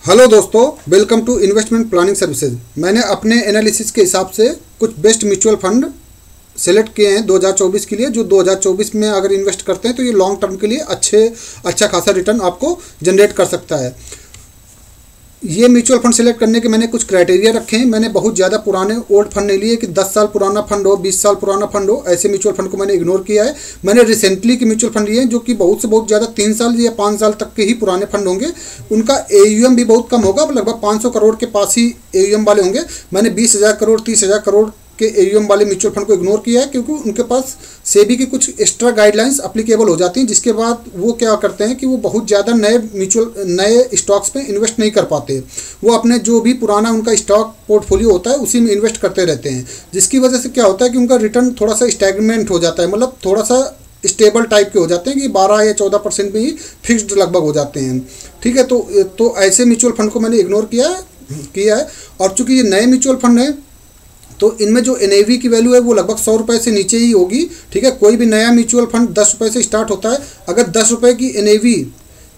Hello दोस्तों, welcome to investment planning services. मैंने अपने एनालिसिस के हिसाब से कुछ बेस्ट म्यूचुअल फंड सेलेक्ट किए हैं 2024 के लिए, जो 2024 में अगर इन्वेस्ट करते हैं तो ये लॉन्ग टर्म के लिए अच्छा खासा रिटर्न आपको जनरेट कर सकता है। ये म्यूचुअल फंड सेलेक्ट करने के मैंने कुछ क्राइटेरिया रखे हैं। मैंने बहुत ज़्यादा पुराने ओल्ड फंड नहीं लिए कि 10 साल पुराना फंड हो, 20 साल पुराना फंड हो, ऐसे म्यूचुअल फंड को मैंने इग्नोर किया है। मैंने रिसेंटली के म्यूचुअल फंड लिए हैं जो कि बहुत से बहुत ज़्यादा 3 साल या 5 साल तक के ही पुराने फंड होंगे। उनका AUM भी बहुत कम होगा, लगभग 500 करोड़ के पास ही AUM वाले होंगे। मैंने 20,000 करोड़ 30,000 करोड़ के AUM वाले म्यूचुअल फंड को इग्नोर किया है, क्योंकि उनके पास सेबी की कुछ एक्स्ट्रा गाइडलाइंस अप्लीकेबल हो जाती हैं, जिसके बाद वो क्या करते हैं कि वो बहुत ज़्यादा नए स्टॉक्स में इन्वेस्ट नहीं कर पाते। वो अपने जो भी पुराना उनका स्टॉक पोर्टफोलियो होता है उसी में इन्वेस्ट करते रहते हैं, जिसकी वजह से क्या होता है कि उनका रिटर्न थोड़ा सा स्टैग्नेंट हो जाता है, मतलब थोड़ा सा स्टेबल टाइप के हो जाते हैं कि 12 या 14% में ही फिक्स्ड लगभग हो जाते हैं। ठीक है, तो ऐसे म्यूचुअल फंड को मैंने इग्नोर किया है। और चूंकि ये नए म्यूचुअल फंड है तो इनमें जो NAV की वैल्यू है वो लगभग 100 रुपये से नीचे ही होगी। ठीक है, कोई भी नया म्यूचुअल फंड 10 रुपये से स्टार्ट होता है। अगर 10 रुपये की NAV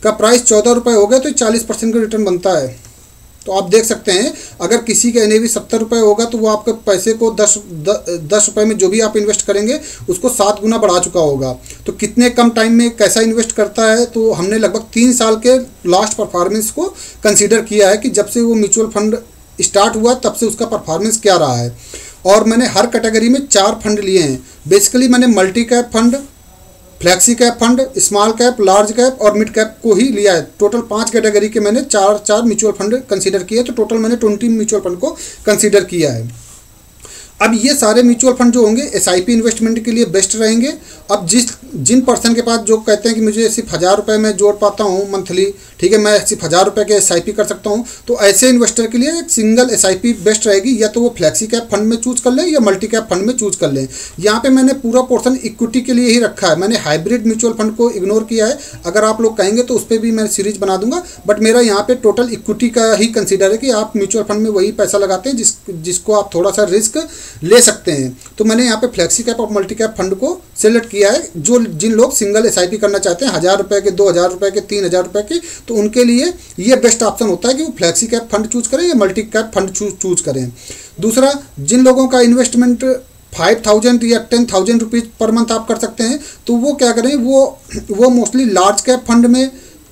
का प्राइस 14 रुपये हो गया तो 40% का रिटर्न बनता है। तो आप देख सकते हैं, अगर किसी का NAV 70 रुपये होगा तो वो आपके पैसे को 10 रुपये में जो भी आप इन्वेस्ट करेंगे उसको 7 गुना बढ़ा चुका होगा। तो कितने कम टाइम में कैसा इन्वेस्ट करता है, तो हमने लगभग 3 साल के लास्ट परफॉर्मेंस को कंसीडर किया है कि जब से वो म्यूचुअल फंड स्टार्ट हुआ तब से उसका परफॉर्मेंस क्या रहा है। और मैंने हर कैटेगरी में 4 फंड लिए हैं। बेसिकली मैंने multi cap fund, flexi cap fund, small cap, large cap और मिड कैप को ही लिया है। टोटल 5 कैटेगरी के मैंने 4 म्यूचुअल फंड कंसीडर किए, तो टोटल मैंने 20 म्यूचुअल फंड को कंसीडर किया है। अब ये सारे म्यूचुअल फंड जो होंगे SIP इन्वेस्टमेंट के लिए बेस्ट रहेंगे। अब जिन पर्सन के पास जो कहते हैं कि मुझे सिर्फ 1000 रुपये में जोड़ पाता हूँ मंथली, ठीक है, मैं सिर्फ 1000 रुपये के SIP कर सकता हूँ, तो ऐसे इन्वेस्टर के लिए एक सिंगल SIP बेस्ट रहेगी। या तो वो फ्लैक्सी कैप फंड में चूज कर लें या मल्टी कैप फंड में चूज कर लें। यहाँ पे मैंने पूरा पोर्शन इक्विटी के लिए ही रखा है। मैंने हाइब्रिड म्यूचुअल फंड को इग्नोर किया है। अगर आप लोग कहेंगे तो उस पर भी मैं सीरीज बना दूंगा, बट मेरा यहाँ पे टोटल इक्विटी का ही कंसीडर है कि आप म्यूचुअल फंड में वही पैसा लगाते हैं जिसको आप थोड़ा सा रिस्क ले सकते हैं। तो मैंने यहाँ पे फ्लैक्सी कैप और मल्टी कैप फंड को सिलेक्ट किया है। जिन लोग सिंगल SIP करना चाहते हैं 1000 रुपये के, 2000 रुपये के, 3000 रुपये के, तो उनके लिए ये बेस्ट ऑप्शन होता है कि वो फ्लैक्सी कैप फंड चूज करें या मल्टी कैप फंड चूज करें। दूसरा, जिन लोगों का इन्वेस्टमेंट 5000 या 10,000 रुपीज़ पर मंथ आप कर सकते हैं, तो वो क्या करें, वो मोस्टली लार्ज कैप फंड में,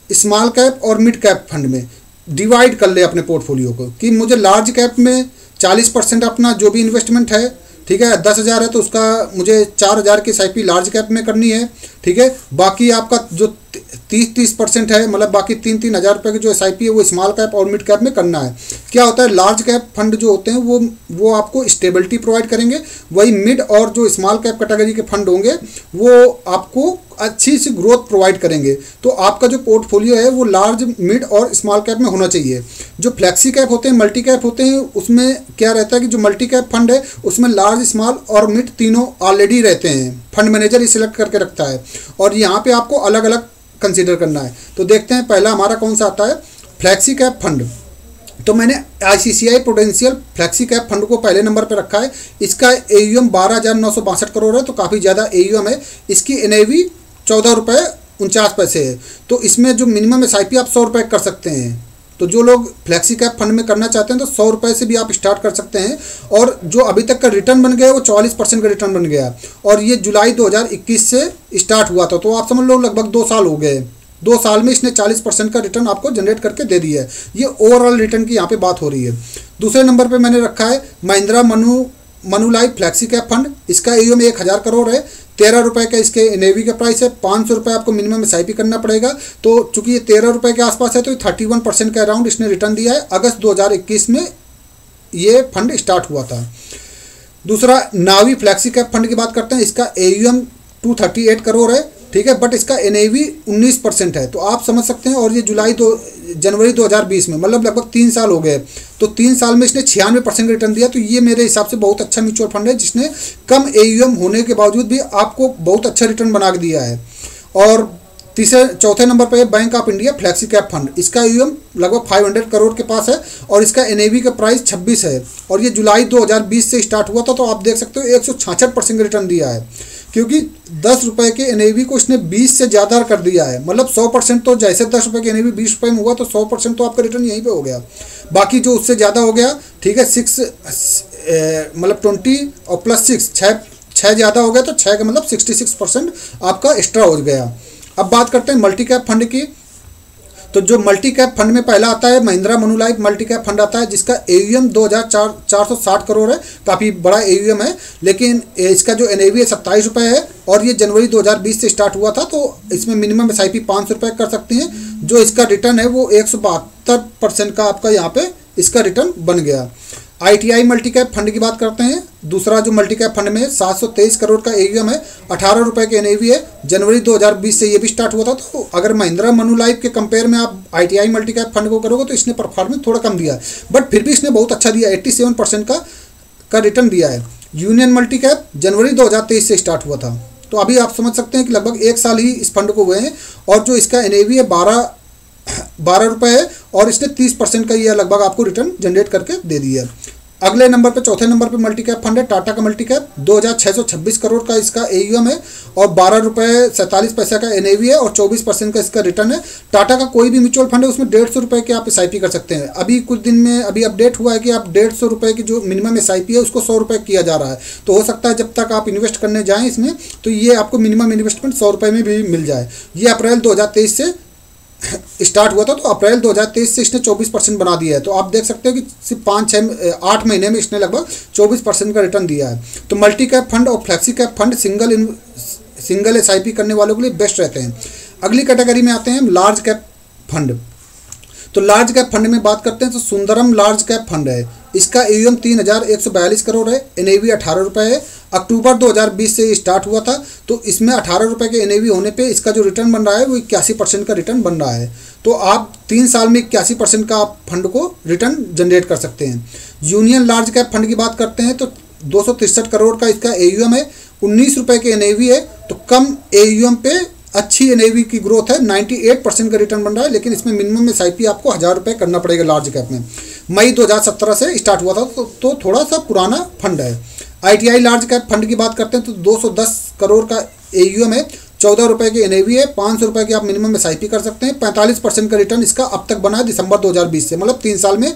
स्मॉल कैप और मिड कैप फंड में डिवाइड कर ले अपने पोर्टफोलियो को, कि मुझे लार्ज कैप में 40% अपना जो भी इन्वेस्टमेंट है, ठीक है, 10,000 है तो उसका मुझे 4,000 की SIP लार्ज कैप में करनी है। ठीक है, बाकी आपका जो 30% है, मतलब बाकी 3,000 रुपये की जो SIP है वो स्मॉल कैप और मिड कैप में करना है। क्या होता है, लार्ज कैप फंड जो होते हैं वो आपको स्टेबिलिटी प्रोवाइड करेंगे, वही मिड और जो स्मॉल कैप कैटेगरी के फंड होंगे वो आपको अच्छी सी ग्रोथ प्रोवाइड करेंगे। तो आपका जो पोर्टफोलियो है वो लार्ज, मिड और स्मॉल कैप में होना चाहिए। जो फ्लैक्सी कैप होते हैं, मल्टी कैप होते हैं, उसमें क्या रहता है कि जो मल्टी कैप फंड है उसमें लार्ज, स्मॉल और मिड तीनों ऑलरेडी रहते हैं। फंड मैनेजर ही सिलेक्ट करके रखता है और यहाँ पे आपको अलग अलग कंसीडर करना है। तो देखते हैं पहला हमारा कौन सा आता है, फ्लैक्सी कैप फंड। तो मैंने ICICI prudential flexi cap fund को पहले नंबर पर रखा है। इसका AUM 12,962 करोड़ है, तो काफ़ी ज़्यादा AUM है। इसकी NAV 14 रुपये 49 पैसे है। तो इसमें जो मिनिमम SIP आप 100 रुपये कर सकते हैं। तो जो लोग फ्लैक्सी कैप फंड में करना चाहते हैं तो 100 रुपये से भी आप स्टार्ट कर सकते हैं। और जो अभी तक का रिटर्न बन गया वो 44% का रिटर्न बन गया, और ये जुलाई 2021 से स्टार्ट हुआ था। तो आप समझ लो लगभग 2 साल हो गए। 2 साल में इसने 40% का रिटर्न आपको जनरेट करके दे दिया है। ये ओवरऑल रिटर्न की यहाँ पे बात हो रही है। दूसरे नंबर पे मैंने रखा है Mahindra Manulife flexi cap fund. इसका AUM 1000 करोड़ है। 13 रुपये का इसके NAV का प्राइस है। 500 रुपये आपको मिनिमम SIP करना पड़ेगा। तो चूंकि ये 13 रुपये के आसपास है तो 31% के अराउंड इसने रिटर्न दिया है। अगस्त 2021 में ये फंड स्टार्ट हुआ था। दूसरा, नावी फ्लैक्सी कैप फंड की बात करते हैं। इसका AUM 238 करोड़ है, ठीक है, बट इसका NAV 19% है। तो आप समझ सकते हैं, और ये जनवरी 2020 में, मतलब लगभग 3 साल हो गए। तो 3 साल में इसने 96% का रिटर्न दिया। तो ये मेरे हिसाब से बहुत अच्छा म्यूचुअल फंड है, जिसने कम AUM होने के बावजूद भी आपको बहुत अच्छा रिटर्न बना के दिया है। और चौथे नंबर पर bank of India flexi cap fund. इसका AUM लगभग 500 करोड़ के पास है, और इसका NAV का प्राइस 26 है, और ये जुलाई 2020 से स्टार्ट हुआ था। तो आप देख सकते हो 166% का रिटर्न दिया है। क्योंकि 10 रुपये के एनएवी को इसने 20 से ज़्यादा कर दिया है। मतलब 100%, तो जैसे 10 रुपये के एनएवी 20 रुपये में हुआ तो 100% तो आपका रिटर्न यहीं पे हो गया। बाकी जो उससे ज़्यादा हो गया, ठीक है, 6 मतलब 20 और प्लस 6 छः ज़्यादा हो गया तो 6 का मतलब 66% आपका एक्स्ट्रा हो गया। अब बात करते हैं मल्टी कैप फंड की। तो जो मल्टी कैप फंड में पहला आता है Mahindra Manulife multi cap fund आता है, जिसका एयूएम 2460 करोड़ है, काफ़ी बड़ा एयूएम है। लेकिन इसका जो एनएवी है 27 रुपये है और ये जनवरी 2020 से स्टार्ट हुआ था। तो इसमें मिनिमम एसआईपी 500 रुपये कर सकते हैं। जो इसका रिटर्न है वो 172% का आपका यहाँ पे इसका रिटर्न बन गया। आईटीआई मल्टी कैप फंड की बात करते हैं। दूसरा जो मल्टी कैप फंड में 723 करोड़ का एयूएम है, 18 रुपये के एनएवी है, जनवरी 2020 से ये भी स्टार्ट हुआ था। तो अगर महिंद्रा मनुलाइफ के कंपेयर में आप आईटीआई मल्टी कैप फंड को करोगे तो इसने परफॉर्मेंस थोड़ा कम दिया है, बट फिर भी इसने बहुत अच्छा दिया, 87% का रिटर्न दिया है। यूनियन मल्टी कैप जनवरी 2023 से स्टार्ट हुआ था। तो अभी आप समझ सकते हैं कि लगभग 1 साल ही इस फंड को हुए हैं और जो इसका एनएवी है 12 रुपये है और इसने 30% का ये लगभग आपको रिटर्न जनरेट करके दे दिया है। अगले नंबर पे, चौथे नंबर पे मल्टी कैप फंड है टाटा का मल्टी कैप। 2626 करोड़ का इसका एयूएम है और 12 रुपये 47 पैसे का एनएवी है और 24% का इसका रिटर्न है। टाटा का कोई भी म्यूचुअल फंड है उसमें 150 रुपये के आप एसआईपी कर सकते हैं। अभी कुछ दिन में अभी अपडेट हुआ है कि आप 150 रुपये की जो मिनिमम एसआईपी है उसको 100 रुपये किया जा रहा है। तो हो सकता है जब तक आप इन्वेस्ट करने जाएँ इसमें तो ये आपको मिनिमम इन्वेस्टमेंट 100 रुपये में भी मिल जाए। ये अप्रैल 2023 से स्टार्ट हुआ था, तो अप्रैल 2023 से इसने 24% बना दिया है। तो आप देख सकते हो कि सिर्फ 5-8 महीने में इसने लगभग 24% का रिटर्न दिया है। तो मल्टी कैप फंड और flexi cap fund single SIP करने वालों के लिए बेस्ट रहते हैं। अगली कैटेगरी में आते हैं लार्ज कैप फंड। तो लार्ज कैप फंड में बात करते हैं तो सुंदरम लार्ज कैप फंड है। इसका एयूएम 3142 करोड़ है, एनएवी 18 रुपये है। अक्टूबर 2020 से स्टार्ट हुआ था। तो इसमें 18 रुपये के एनएवी होने पे इसका जो रिटर्न बन रहा है वो 81% का रिटर्न बन रहा है। तो आप 3 साल में 81% का आप फंड को रिटर्न जनरेट कर सकते हैं। यूनियन लार्ज कैप फंड की बात करते हैं तो 263 करोड़ का इसका एयूएम है, 19 रुपये के एनएवी है। तो कम एयूएम पे अच्छी एनएवी की ग्रोथ है, 98% का रिटर्न बन रहा है। लेकिन इसमें मिनिमम एसआईपी आपको 1000 रुपये करना पड़ेगा लार्ज कैप में। मई 2017 से स्टार्ट हुआ था तो थोड़ा सा पुराना फंड है। आईटीआई लार्ज कैप फंड की बात करते हैं तो 210 करोड़ का एयूएम है, 14 रुपये के एनएवी है, 500 रुपये की आप मिनिमम एसआईपी कर सकते हैं। 45% का रिटर्न इसका अब तक बना है दिसंबर 2020 से, मतलब 3 साल में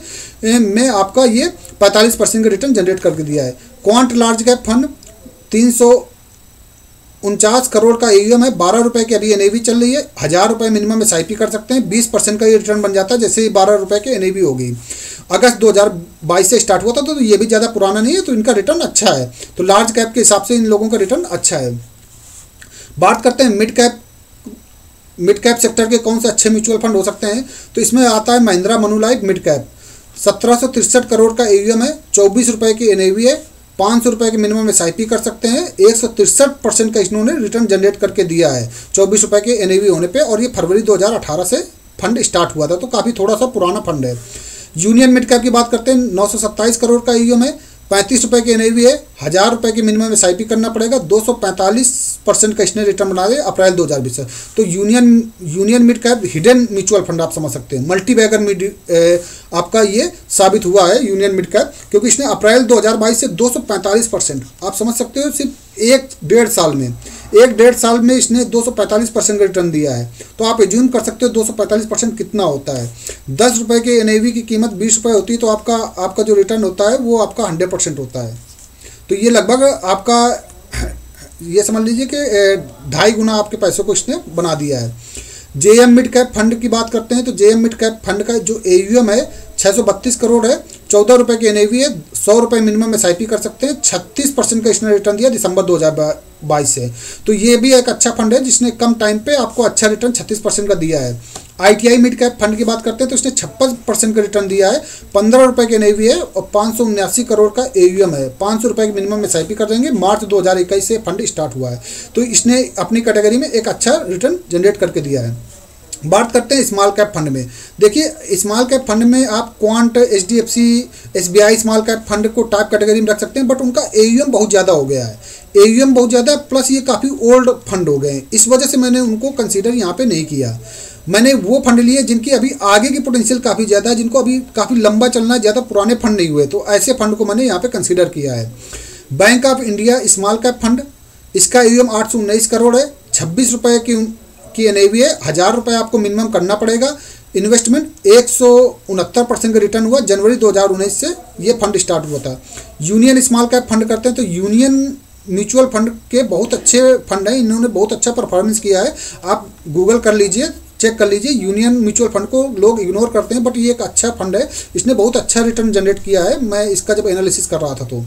आपका ये 45% का रिटर्न जनरेट करके दिया है। Quant large cap fund 349 crore का एयूएम है, 12 रुपये की अभी एनएवी चल रही है, 1000 रुपये मिनिमम एसआईपी कर सकते हैं। 20% का ये रिटर्न बन जाता है जैसे ही 12 रुपये की एनएवी होगी। अगस्त 2022 से स्टार्ट हुआ था तो ये भी ज़्यादा पुराना नहीं है, तो इनका रिटर्न अच्छा है। तो लार्ज कैप के हिसाब से इन लोगों का रिटर्न अच्छा है। बात करते हैं मिड कैप सेक्टर के कौन से अच्छे म्यूचुअल फंड हो सकते हैं। तो इसमें आता है Mahindra Manulife mid cap. 1763 crore का एयूएम है, 24 रुपये की एनएवी है, 500 रुपये के मिनिमम एसआईपी कर सकते हैं। 163% का इन्होंने रिटर्न जनरेट करके दिया है 24 रुपये के एनएवी होने पे। और ये फरवरी 2018 से फंड स्टार्ट हुआ था, तो काफ़ी थोड़ा सा पुराना फंड है। यूनियन मिड कैप की बात करते हैं 927 करोड़ का एयूएम है, 35 रुपये की एनएवी है, 1000 रुपये की मिनिमम एसआईपी करना पड़ेगा। 245% का इसने रिटर्न बना दिया अप्रैल 2020 से। तो union mid cap hidden mutual fund आप समझ सकते हैं। मल्टी बैगर आपका ये साबित हुआ है यूनियन मिड कैप, क्योंकि इसने अप्रैल 2022 से 245% आप समझ सकते हो सिर्फ 1-1.5 साल में इसने 245% का रिटर्न दिया है। तो आप एज्यूम कर सकते हो 245% कितना होता है। 10 रुपये के एनएवी की कीमत 20 रुपये होती है, तो आपका जो रिटर्न होता है वो आपका 100% होता है। तो ये लगभग आपका ये समझ लीजिए कि 2.5 गुना आपके पैसों को इसने बना दिया है। जेएम मिड कैप फंड की बात करते हैं तो जेएम मिड कैप फंड का जो एयूएम है 632 करोड़ है, 14 रुपये की एनएवी है, 100 रुपये मिनिमम एसआईपी कर सकते हैं। 36% का इसने रिटर्न दिया दिसंबर 2022 से। तो ये भी एक अच्छा फंड है जिसने कम टाइम पे आपको अच्छा रिटर्न 36% का दिया है। आईटीआई मिड कैप फंड की बात करते हैं तो इसने 56% का रिटर्न दिया है, 15 रुपये की एनएवी है और 579 करोड़ का एयूएम है। 500 रुपये की मिनिमम एसआईपी कर देंगे। मार्च 2021 से फंड स्टार्ट हुआ है, तो इसने अपनी कैटेगरी में एक अच्छा रिटर्न जनरेट करके दिया है। बात करते हैं स्मॉल कैप फंड में। देखिए स्मॉल कैप फंड में आप quant, HDFC, SBI small cap fund को टॉप कैटेगरी में रख सकते हैं, बट उनका एयूएम बहुत ज़्यादा हो गया है। एयूएम बहुत ज़्यादा है, प्लस ये काफ़ी ओल्ड फंड हो गए हैं, इस वजह से मैंने उनको कंसीडर यहाँ पे नहीं किया। मैंने वो फंड लिए जिनकी अभी आगे की पोटेंशियल काफ़ी ज़्यादा है, जिनको अभी काफ़ी लंबा चलना है, ज़्यादा पुराने फंड नहीं हुए, तो ऐसे फंड को मैंने यहाँ पे कंसीडर किया है। Bank of India small cap fund इसका AUM 819 करोड़ है, 26 रुपये की NAV है, 1000 रुपये आपको मिनिमम करना पड़ेगा। इन्वेस्टमेंट 169% का रिटर्न हुआ। जनवरी 2019 से ये फंड स्टार्ट हुआ था। यूनियन स्मॉल कैप फंड करते हैं तो यूनियन म्यूचुअल फंड के बहुत अच्छे फंड है, इन्होंने बहुत अच्छा परफॉर्मेंस किया है। आप गूगल कर लीजिए, चेक कर लीजिए। यूनियन म्यूचुअल फंड को लोग इग्नोर करते हैं, बट ये एक अच्छा फंड है, इसने बहुत अच्छा रिटर्न जनरेट किया है। मैं इसका जब एनालिसिस कर रहा था तो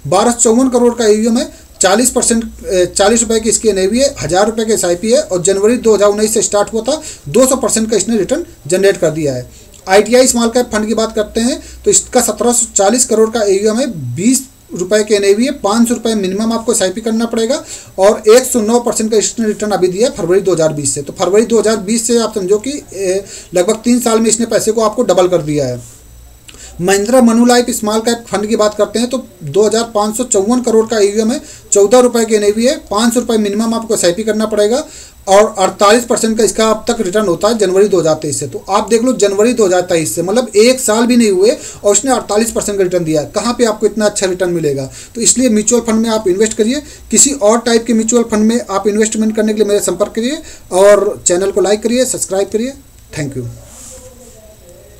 1254 करोड़ का AUM है, 40 रुपये की इसकी NAV है, 1000 रुपये के SIP है और जनवरी 2019 से स्टार्ट हुआ था। 200% का इसने रिटर्न जनरेट कर दिया है। ITI स्मॉल कैप फंड की बात करते हैं तो इसका 1740 करोड़ का AUM है, 20 रुपये के NAV है, 500 रुपये मिनिमम आपको SIP करना पड़ेगा और 109% का इसने रिटर्न अभी दिया है फरवरी 2020 से। तो फरवरी 2020 से आप समझो कि लगभग 3 साल में इसने पैसे को आपको डबल कर दिया है। Mahindra Manulife small cap fund की बात करते हैं तो 2554 करोड़ का AUM है, 14 रुपये की NAV है, 500 रुपये मिनिमम आपको SIP करना पड़ेगा और 48% का इसका अब तक रिटर्न होता है जनवरी 2023 से। तो आप देख लो जनवरी 2023 से मतलब 1 साल भी नहीं हुए और उसने 48% का रिटर्न दिया है। कहाँ पे आपको इतना अच्छा रिटर्न मिलेगा? तो इसलिए म्यूचुअल फंड में आप इन्वेस्ट करिए। किसी और टाइप के म्यूचुअल फंड में आप इन्वेस्टमेंट करने के लिए मेरे संपर्क करिए और चैनल को लाइक करिए, सब्सक्राइब करिए। Thank you.